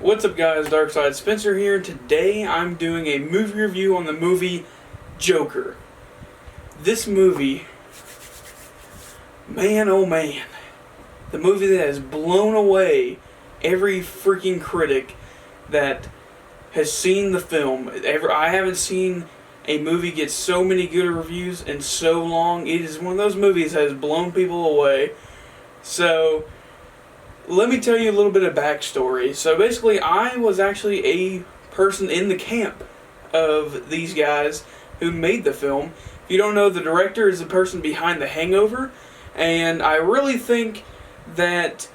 What's up, guys? Darkside Spencer here. Today I'm doing a movie review on the movie Joker. This movie, man oh man, the movie that has blown away every freaking critic that has seen the film. I haven't seen a movie get so many good reviews in so long. It is one of those movies that has blown people away. So, let me tell you a little bit of backstory. So basically, I was actually a person in the camp of these guys who made the film. If you don't know, the director is the person behind The Hangover, and I really think that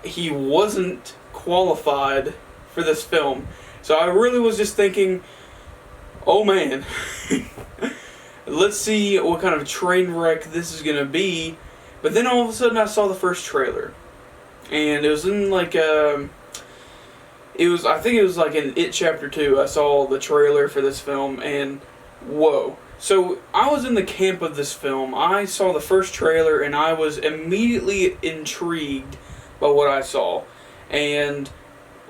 he wasn't qualified for this film. So I really was just thinking, oh man, let's see what kind of train wreck this is going to be. But then all of a sudden I saw the first trailer. And it was in like I think it was like in It Chapter 2, I saw the trailer for this film, and whoa. So, I was in the camp of this film. I saw the first trailer, and I was immediately intrigued by what I saw. And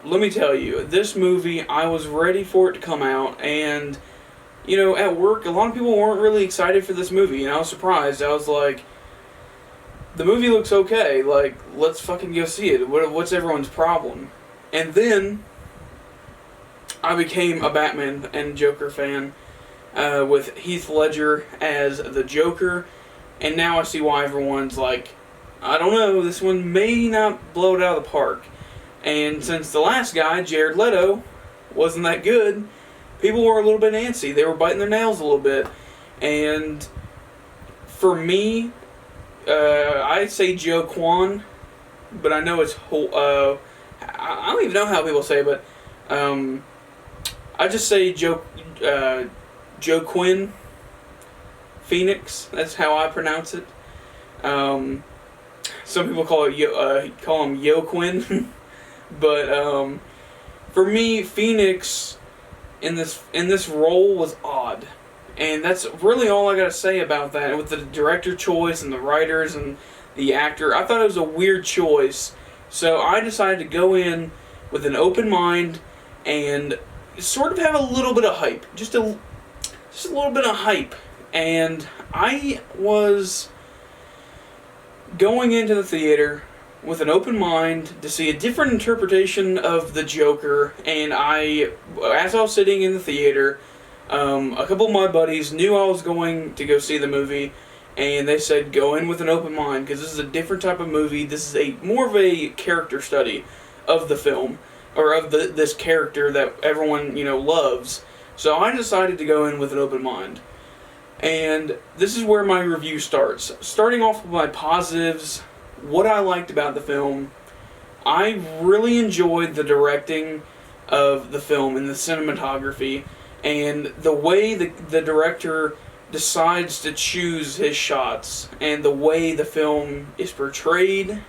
let me tell you, this movie, I was ready for it to come out, and, you know, at work, a lot of people weren't really excited for this movie, and I was surprised. I was like, the movie looks okay, like, let's fucking go see it. What's everyone's problem? And then, I became a Batman and Joker fan, with Heath Ledger as the Joker, and now I see why everyone's like, I don't know, this one may not blow it out of the park. And since the last guy, Jared Leto, wasn't that good, people were a little bit antsy. They were biting their nails a little bit. And for me, I'd say Joe Kwan, but I know it's I don't even know how people say it, but I just say Joaquin Phoenix. That's how I pronounce it. Some people call him Joaquin, but for me, Phoenix in this role was odd. And that's really all I gotta say about that. With the director choice and the writers and the actor, I thought it was a weird choice. So I decided to go in with an open mind and sort of have a little bit of hype. Just a little bit of hype. And I was going into the theater with an open mind to see a different interpretation of the Joker. And as I was sitting in the theater, a couple of my buddies knew I was going to go see the movie, and they said, go in with an open mind, because this is a different type of movie. This is more of a character study of the film, or of this character that everyone, loves. So I decided to go in with an open mind. And this is where my review starts. Starting off with my positives, what I liked about the film, I really enjoyed the directing of the film and the cinematography. And the way the director decides to choose his shots, and the way the film is portrayed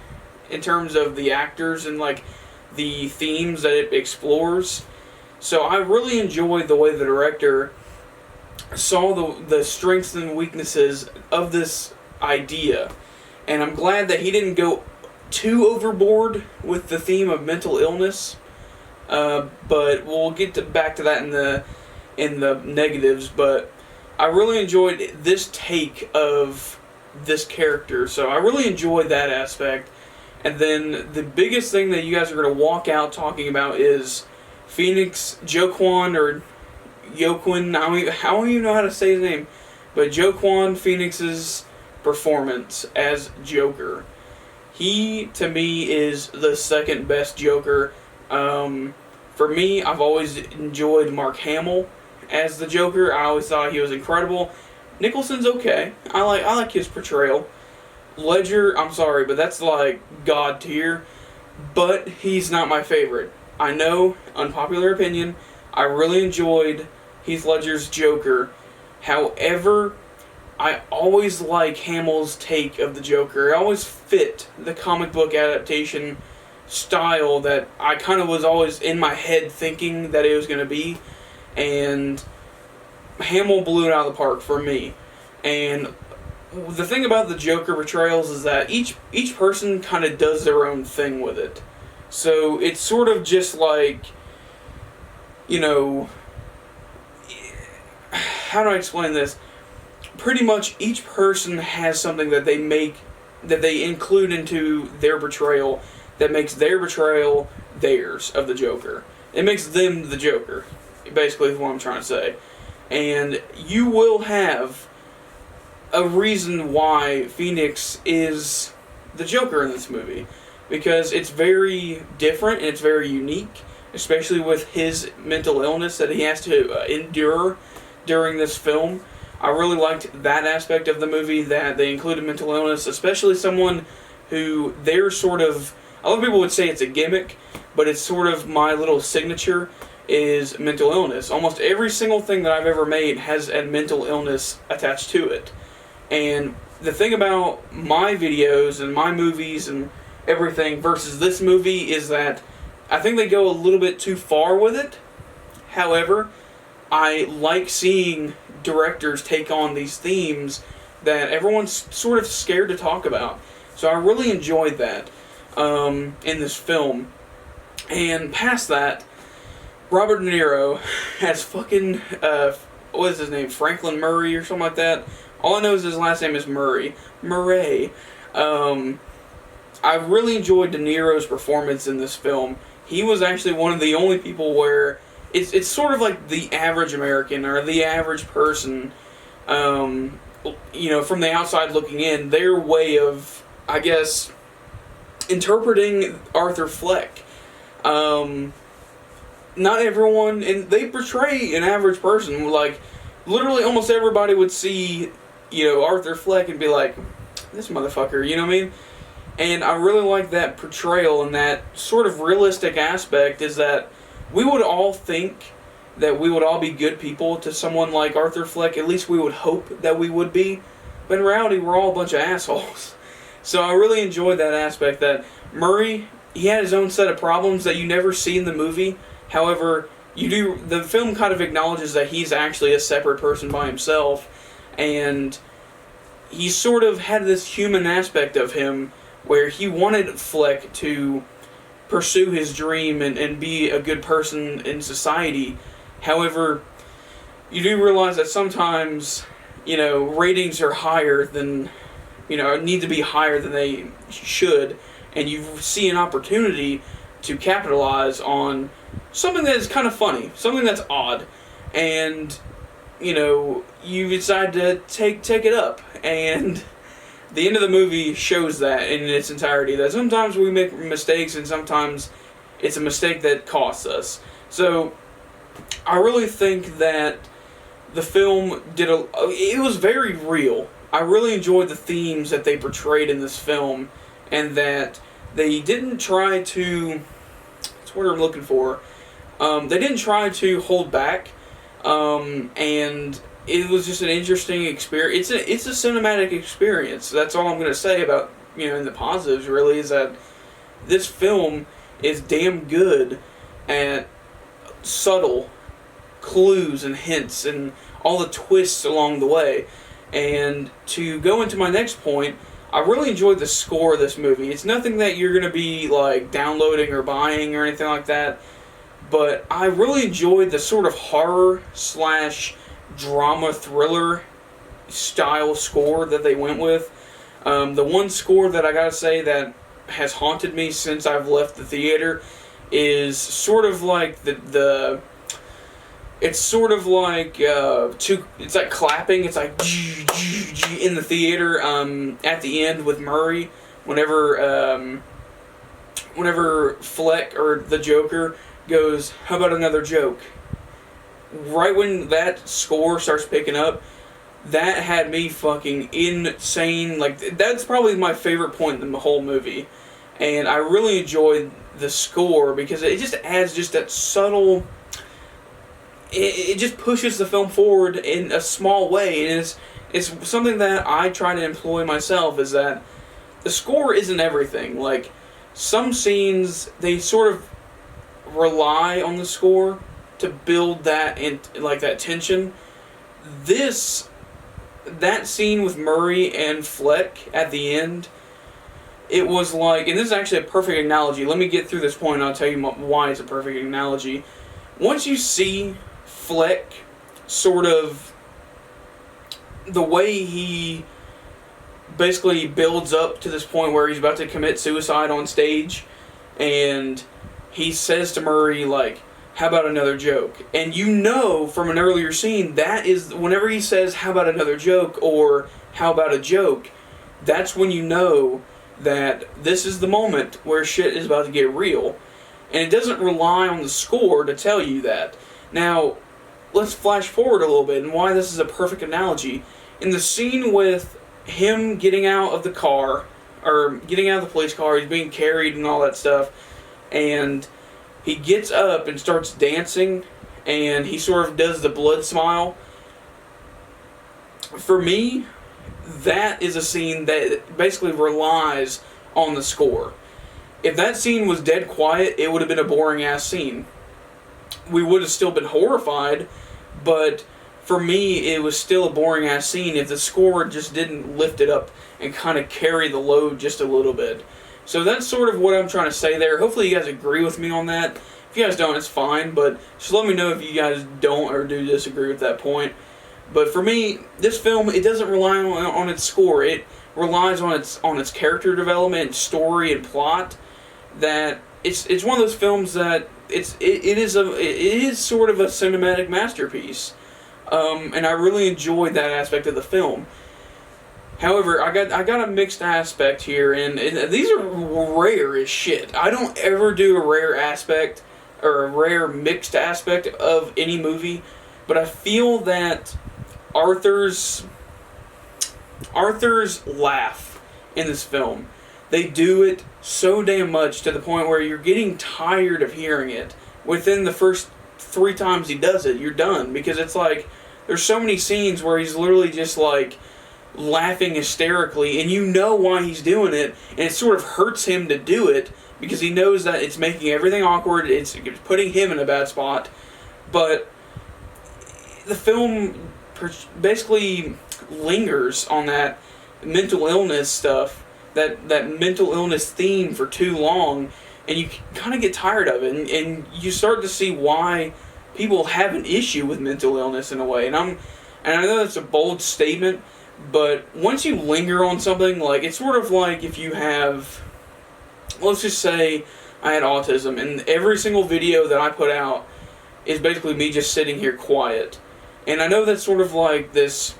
in terms of the actors and like the themes that it explores. So I really enjoyed the way the director saw the strengths and weaknesses of this idea. And I'm glad that he didn't go too overboard with the theme of mental illness. But we'll get back to that in the negatives, but I really enjoyed this take of this character, so I really enjoyed that aspect. And then the biggest thing that you guys are going to walk out talking about is Joaquin, or Joaquin, I don't even know how to say his name, but Joaquin Phoenix's performance as Joker. He, to me, is the second best Joker. For me, I've always enjoyed Mark Hamill as the Joker. I always thought he was incredible. Nicholson's okay. I like his portrayal. Ledger, I'm sorry, but that's like God tier. But he's not my favorite. I know, unpopular opinion, I really enjoyed Heath Ledger's Joker. However, I always like Hamill's take of the Joker. It always fit the comic book adaptation style that I kind of was always in my head thinking that it was going to be. And Hamill blew it out of the park for me. And the thing about the Joker portrayals is that each person kind of does their own thing with it. So it's sort of just like, you know, how do I explain this? Pretty much each person has something that they include into their portrayal that makes their portrayal theirs of the Joker. It makes them the Joker, basically is what I'm trying to say. And you will have a reason why Phoenix is the Joker in this movie. Because it's very different and it's very unique, especially with his mental illness that he has to endure during this film. I really liked that aspect of the movie, that they included mental illness, especially someone who they're sort of, a lot of people would say it's a gimmick, but it's sort of my little signature, is mental illness. Almost every single thing that I've ever made has a mental illness attached to it. And the thing about my videos and my movies and everything versus this movie is that I think they go a little bit too far with it. However, I like seeing directors take on these themes that everyone's sort of scared to talk about. So I really enjoyed that in this film. And past that, Robert De Niro has fucking, what is his name, Franklin Murray or something like that? All I know is his last name is Murray. Murray. I really enjoyed De Niro's performance in this film. He was actually one of the only people where it's sort of like the average American or the average person, from the outside looking in, their way of, I guess, interpreting Arthur Fleck. Not everyone, and they portray an average person, like, literally almost everybody would see, Arthur Fleck and be like, this motherfucker, you know what I mean? And I really like that portrayal and that sort of realistic aspect is that we would all think that we would all be good people to someone like Arthur Fleck. At least we would hope that we would be. But in reality, we're all a bunch of assholes. So I really enjoyed that aspect that Murray, he had his own set of problems that you never see in the movie. However, the film kind of acknowledges that he's actually a separate person by himself. And he sort of had this human aspect of him where he wanted Fleck to pursue his dream and be a good person in society. However, you do realize that sometimes, ratings are higher than, need to be higher than they should, and you see an opportunity to capitalize on something that is kind of funny, something that's odd, and, you decide to take it up, and the end of the movie shows that in its entirety, that sometimes we make mistakes and sometimes it's a mistake that costs us. So, I really think that the film it was very real. I really enjoyed the themes that they portrayed in this film, and that they didn't try to, that's what I'm looking for, they didn't try to hold back, and it was just an interesting experience. It's a cinematic experience. That's all I'm going to say about, in the positives, really, is that this film is damn good at subtle clues and hints and all the twists along the way. And to go into my next point, I really enjoyed the score of this movie. It's nothing that you're going to be, like, downloading or buying or anything like that, but I really enjoyed the sort of horror / drama thriller style score that they went with. The one score that I gotta say that has haunted me since I've left the theater is sort of like it's sort of like it's like clapping. It's like in the theater at the end with Murray whenever Fleck or the Joker goes, "How about another joke?" Right when that score starts picking up, that had me fucking insane. Like, that's probably my favorite point in the whole movie. And I really enjoyed the score because it just adds just that subtle... It just pushes the film forward in a small way. And it's something that I try to employ myself, is that the score isn't everything. Like, some scenes, they sort of rely on the score to build that that tension. That scene with Murray and Fleck at the end, it was like, and this is actually a perfect analogy. Let me get through this point and I'll tell you why it's a perfect analogy. Once you see Fleck sort of the way he basically builds up to this point where he's about to commit suicide on stage, and he says to Murray, like, how about another joke? And you know from an earlier scene, that is, whenever he says, how about another joke, or how about a joke, that's when you know that this is the moment where shit is about to get real. And it doesn't rely on the score to tell you that. Now, let's flash forward a little bit and why this is a perfect analogy. In the scene with him getting out of the car, or getting out of the police car, he's being carried and all that stuff, and he gets up and starts dancing, and he sort of does the blood smile. For me, that is a scene that basically relies on the score. If that scene was dead quiet, it would have been a boring-ass scene. We would have still been horrified, but for me, it was still a boring-ass scene if the score just didn't lift it up and kind of carry the load just a little bit. So that's sort of what I'm trying to say there. Hopefully you guys agree with me on that. If you guys don't, it's fine, but just let me know if you guys don't or do disagree with that point. But for me, this film, it doesn't rely on its score. It relies on its character development, story, and plot. That it's one of those films that it is sort of a cinematic masterpiece, and I really enjoyed that aspect of the film. However, I got a mixed aspect here, and these are rare as shit. I don't ever do a rare aspect or a rare mixed aspect of any movie, but I feel that Arthur's laugh in this film, they do it so damn much to the point where you're getting tired of hearing it. Within the first 3 times he does it, you're done, because it's like there's so many scenes where he's literally just like laughing hysterically, and you know why he's doing it, and it sort of hurts him to do it because he knows that it's making everything awkward, it's putting him in a bad spot. But the film basically lingers on that mental illness stuff, that mental illness theme for too long, and you kind of get tired of it, and you start to see why people have an issue with mental illness in a way. And I know that's a bold statement, but once you linger on something, like, it's sort of like if you have, let's just say I had autism, and every single video that I put out is basically me just sitting here quiet. And I know that's sort of like this,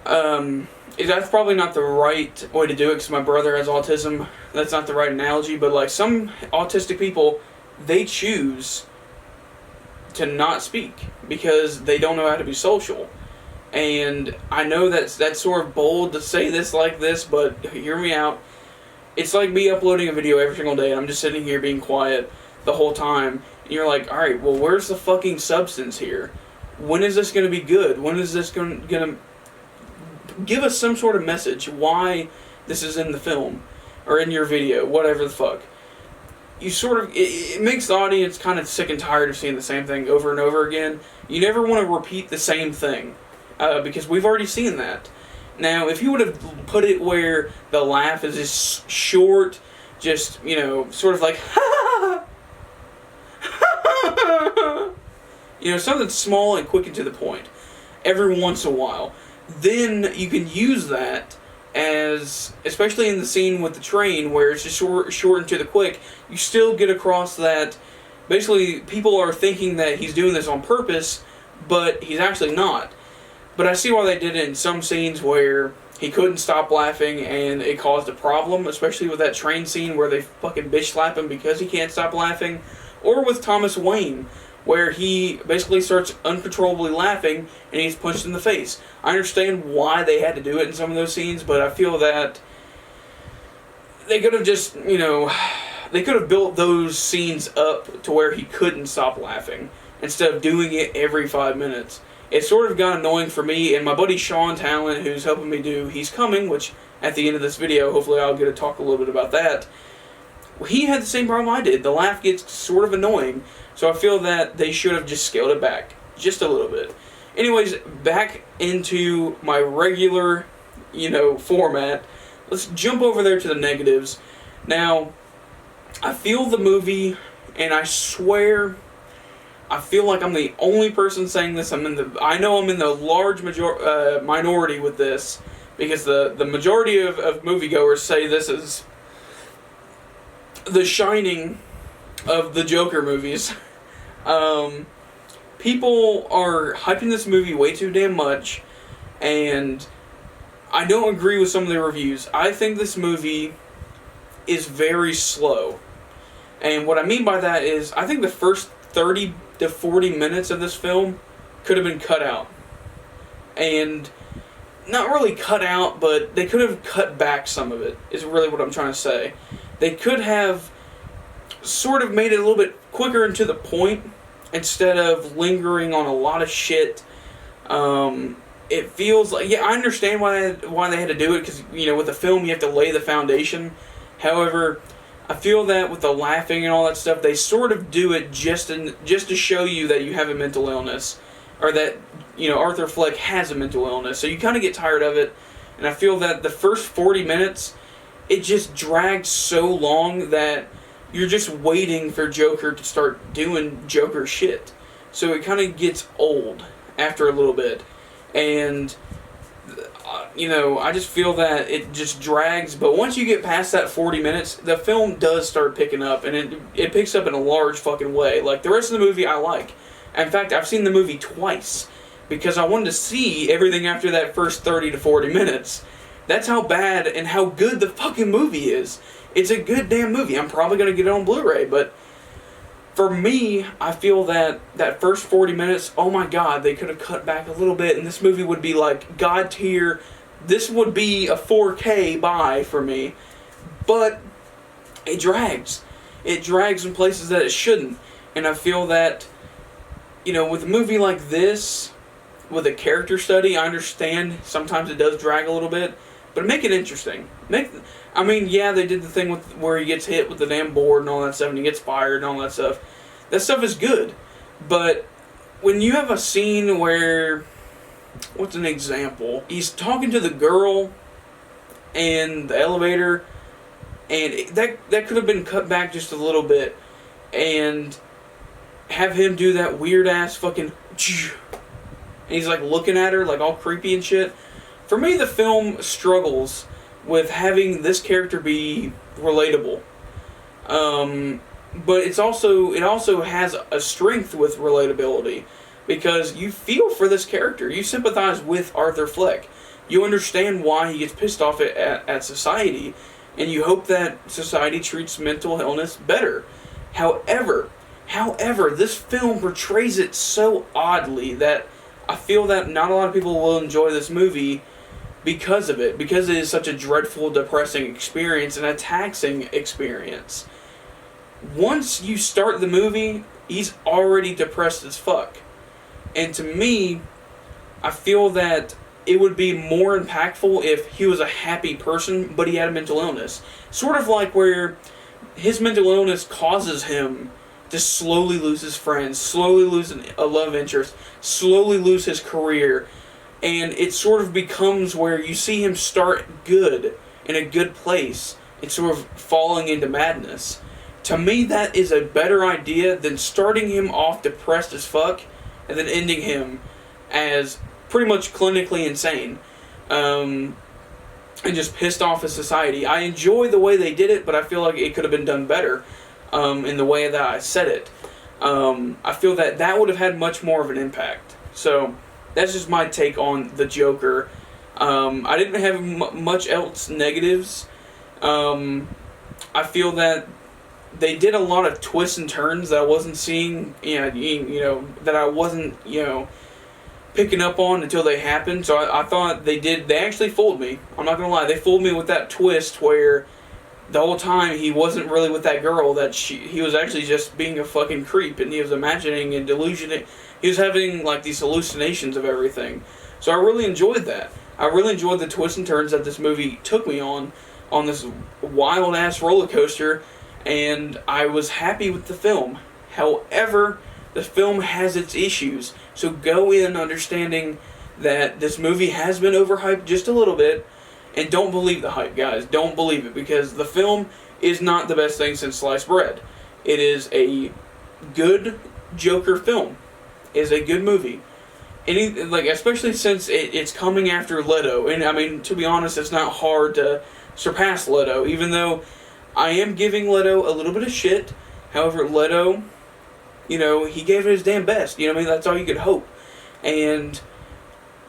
that's probably not the right way to do it because my brother has autism. That's not the right analogy, but like some autistic people, they choose to not speak because they don't know how to be social. And I know that's sort of bold to say this like this, but hear me out. It's like me uploading a video every single day and I'm just sitting here being quiet the whole time. And you're like, alright, well, where's the fucking substance here? When is this going to be good? When is this going to give us some sort of message why this is in the film or in your video, whatever the fuck? You sort of, it makes the audience kind of sick and tired of seeing the same thing over and over again. You never want to repeat the same thing because we've already seen that. Now, if you would have put it where the laugh is just short, just, you know, sort of like, you know, something small and quick and to the point, every once in a while, then you can use that as, especially in the scene with the train where it's just short and to the quick, you still get across that basically people are thinking that he's doing this on purpose, but he's actually not. But I see why they did it in some scenes where he couldn't stop laughing and it caused a problem, especially with that train scene where they fucking bitch slap him because he can't stop laughing, or with Thomas Wayne, where he basically starts uncontrollably laughing and he's punched in the face. I understand why they had to do it in some of those scenes, but I feel that they could have just, you know, they could have built those scenes up to where he couldn't stop laughing instead of doing it every 5 minutes. It sort of got annoying for me, and my buddy Sean Talent, who's helping me do He's Coming, which at the end of this video, hopefully I'll get to talk a little bit about that. He had the same problem I did. The laugh gets sort of annoying, so I feel that they should have just scaled it back just a little bit. Anyways, back into my regular, you know, format. let's jump over there to the negatives. Now, I feel the movie, and I swear, I feel like I'm the only person saying this. I know I'm in the large minority with this, because the majority of moviegoers say this is the Shining of the Joker movies. People are hyping this movie way too damn much, and I don't agree with some of the reviews. I think this movie is very slow. And what I mean by that is, I think the first 30 to 40 minutes of this film could have been cut out. And not really cut out, but they could have cut back some of it, is really what I'm trying to say. They could have sort of made it a little bit quicker and to the point, instead of lingering on a lot of shit. It feels like, yeah, I understand why they had to do it, because, you know, with a film you have to lay the foundation. However, I feel that with the laughing and all that stuff, they sort of do it just to show you that you have a mental illness, or that, you know, Arthur Fleck has a mental illness. So you kind of get tired of it, and I feel that the first 40 minutes, it just dragged so long that you're just waiting for Joker to start doing Joker shit. So it kind of gets old after a little bit. And, you know, I just feel that it just drags. But once you get past that 40 minutes, the film does start picking up. And it picks up in a large fucking way. Like, the rest of the movie I like. In fact, I've seen the movie twice, because I wanted to see everything after that first 30 to 40 minutes. That's how bad and how good the fucking movie is. It's a good damn movie. I'm probably going to get it on Blu-ray, but for me, I feel that first 40 minutes, oh my god, they could have cut back a little bit, and this movie would be like god tier. This would be a 4K buy for me. But it drags. It drags in places that it shouldn't. And I feel that, you know, with a movie like this, with a character study, I understand sometimes it does drag a little bit, but make it interesting. I mean, yeah, they did the thing with where he gets hit with the damn board and all that stuff, and he gets fired and all that stuff. That stuff is good, but when you have a scene where, what's an example? He's talking to the girl in the elevator, and that could have been cut back just a little bit, and have him do that weird ass fucking, and he's like looking at her like all creepy and shit. For me, the film struggles with having this character be relatable. But it also has a strength with relatability, because you feel for this character. You sympathize with Arthur Fleck. You understand why he gets pissed off at society, and you hope that society treats mental illness better. However, this film portrays it so oddly that I feel that not a lot of people will enjoy this movie because of it. Because it is such a dreadful, depressing experience and a taxing experience. Once you start the movie, he's already depressed as fuck. And to me, I feel that it would be more impactful if he was a happy person, but he had a mental illness. Sort of like where his mental illness causes him to slowly lose his friends, slowly lose a love interest, slowly lose his career. And it sort of becomes where you see him start good, in a good place, and sort of falling into madness. To me, that is a better idea than starting him off depressed as fuck, and then ending him as pretty much clinically insane. And just pissed off at society. I enjoy the way they did it, but I feel like it could have been done better. In the way that I said it. I feel that would have had much more of an impact. So, that's just my take on the Joker. I didn't have much else negatives. I feel that they did a lot of twists and turns that I wasn't seeing, that I wasn't, picking up on until they happened. So I thought they actually fooled me. I'm not gonna lie, they fooled me with that twist where the whole time he wasn't really with that girl, he was actually just being a fucking creep, and he was imagining and delusioning. He was having like these hallucinations of everything. So I really enjoyed that. I really enjoyed the twists and turns that this movie took me on this wild ass roller coaster, and I was happy with the film. However, the film has its issues. So go in understanding that this movie has been overhyped just a little bit, And don't believe the hype, guys. Don't believe it, because the film is not the best thing since sliced bread. It is a good Joker film. It is a good movie. Especially since it's coming after Leto. And I mean, to be honest, it's not hard to surpass Leto, even though I am giving Leto a little bit of shit. However, Leto, he gave it his damn best. You know what I mean? That's all you could hope. And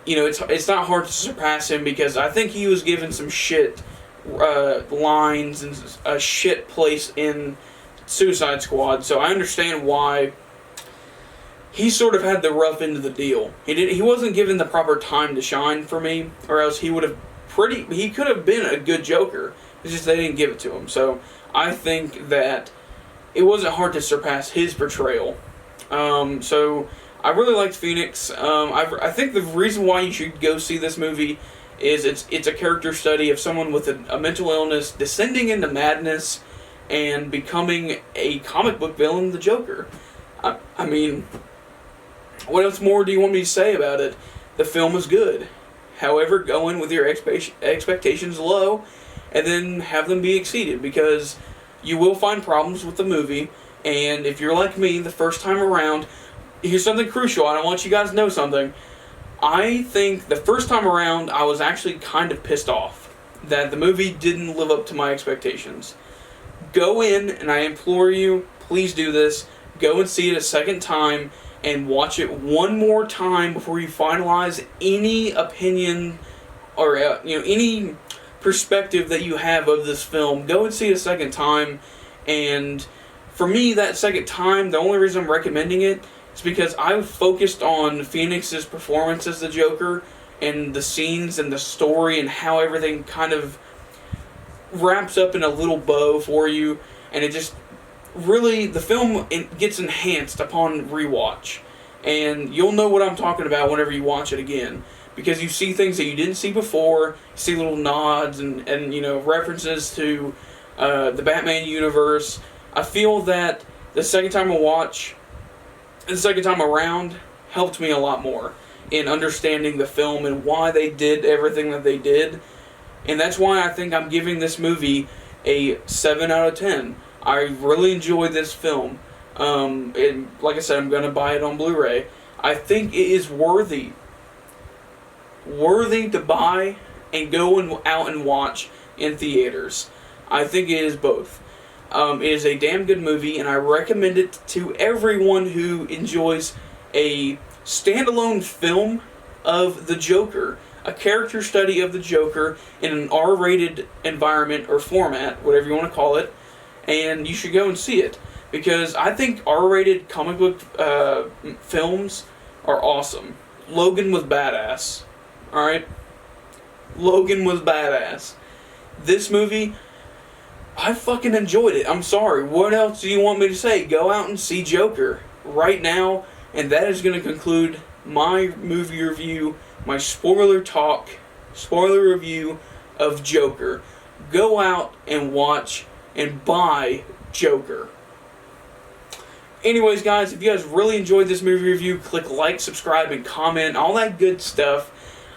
it's not hard to surpass him, because I think he was given some shit lines and a shit place in Suicide Squad. So I understand why he sort of had the rough end of the deal. He wasn't given the proper time to shine for me, or else he could have been a good Joker. It's just they didn't give it to him. So I think that it wasn't hard to surpass his portrayal. So I really liked Phoenix. I think the reason why you should go see this movie is it's a character study of someone with a mental illness descending into madness and becoming a comic book villain, the Joker. I mean, what else more do you want me to say about it? The film is good. However, go in with your expectations low and then have them be exceeded, because you will find problems with the movie. And if you're like me, the first time around, here's something crucial. I want you guys to know something. I think the first time around, I was actually kind of pissed off that the movie didn't live up to my expectations. Go in, and I implore you, please do this. Go and see it a second time and watch it one more time before you finalize any opinion or any perspective that you have of this film. Go and see it a second time. And for me, that second time, the only reason I'm recommending it is because I focused on Phoenix's performance as the Joker and the scenes and the story and how everything kind of wraps up in a little bow for you, and it just really, the film gets enhanced upon rewatch, and you'll know what I'm talking about whenever you watch it again, because you see things that you didn't see before. You see little nods and references to the Batman universe. I feel that the second time around helped me a lot more in understanding the film and why they did everything that they did. And that's why I think I'm giving this movie a 7 out of 10. I really enjoyed this film. And like I said, I'm going to buy it on Blu-ray. I think it is worthy to buy and go out and watch in theaters. I think it is both. It is a damn good movie, and I recommend it to everyone who enjoys a standalone film of the Joker, a character study of the Joker in an R-rated environment or format, whatever you want to call it, and you should go and see it, because I think R-rated comic book films are awesome. Logan was badass. Alright? Logan was badass. This movie, I fucking enjoyed it. I'm sorry. What else do you want me to say? Go out and see Joker right now, and that is going to conclude my movie review, my spoiler review of Joker. Go out and watch and buy Joker. Anyways, guys, if you guys really enjoyed this movie review, click like, subscribe, and comment, all that good stuff.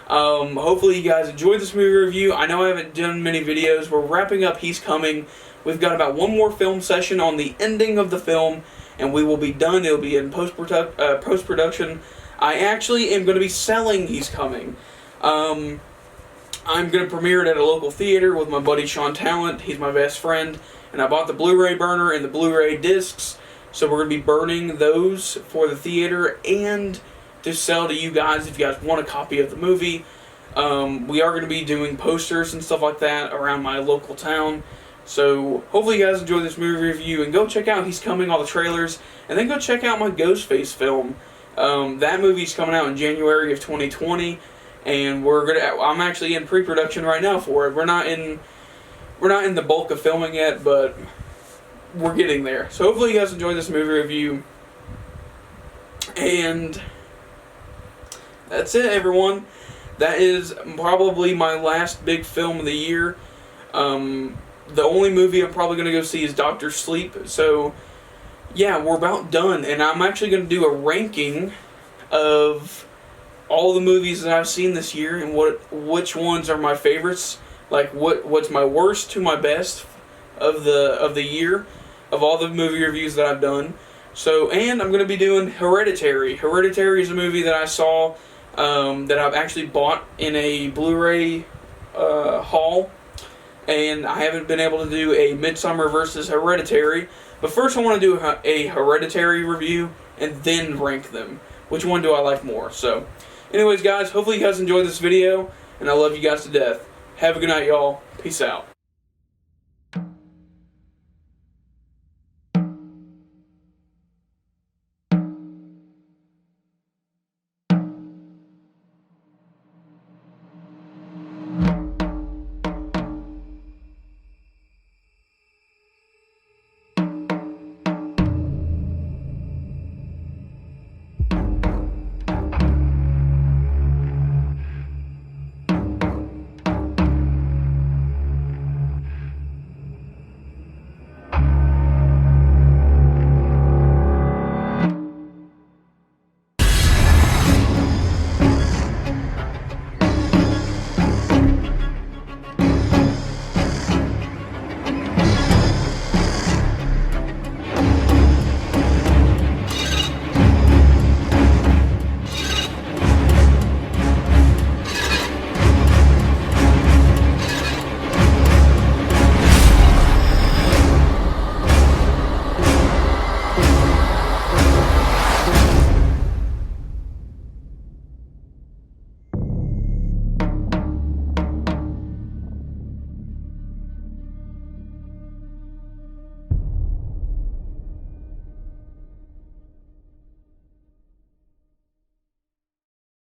Hopefully you guys enjoyed this movie review. I know I haven't done many videos. We're wrapping up He's Coming. We've got about one more film session on the ending of the film, and we will be done. It'll be in post-production. I actually am going to be selling He's Coming. I'm going to premiere it at a local theater with my buddy Sean Talent. He's my best friend. And I bought the Blu-ray burner and the Blu-ray discs. So we're going to be burning those for the theater and to sell to you guys if you guys want a copy of the movie. We are going to be doing posters and stuff like that around my local town. So hopefully you guys enjoy this movie review, and go check out He's Coming, all the trailers, and then go check out my Ghostface film. That movie's coming out in January of 2020, and I'm actually in pre-production right now for it. We're not in the bulk of filming yet, but we're getting there. So hopefully you guys enjoy this movie review. And that's it, everyone. That is probably my last big film of the year. The only movie I'm probably going to go see is Dr. Sleep. So, yeah, we're about done. And I'm actually going to do a ranking of all the movies that I've seen this year and which ones are my favorites like what's my worst to my best of the year, of all the movie reviews that I've done. So, and I'm going to be doing Hereditary. Hereditary is a movie that I saw that I've actually bought in a Blu-ray haul, and I haven't been able to do a Midsommar versus Hereditary. But first I want to do a Hereditary review and then rank them. Which one do I like more? So, anyways guys, hopefully you guys enjoyed this video, and I love you guys to death. Have a good night, y'all. Peace out.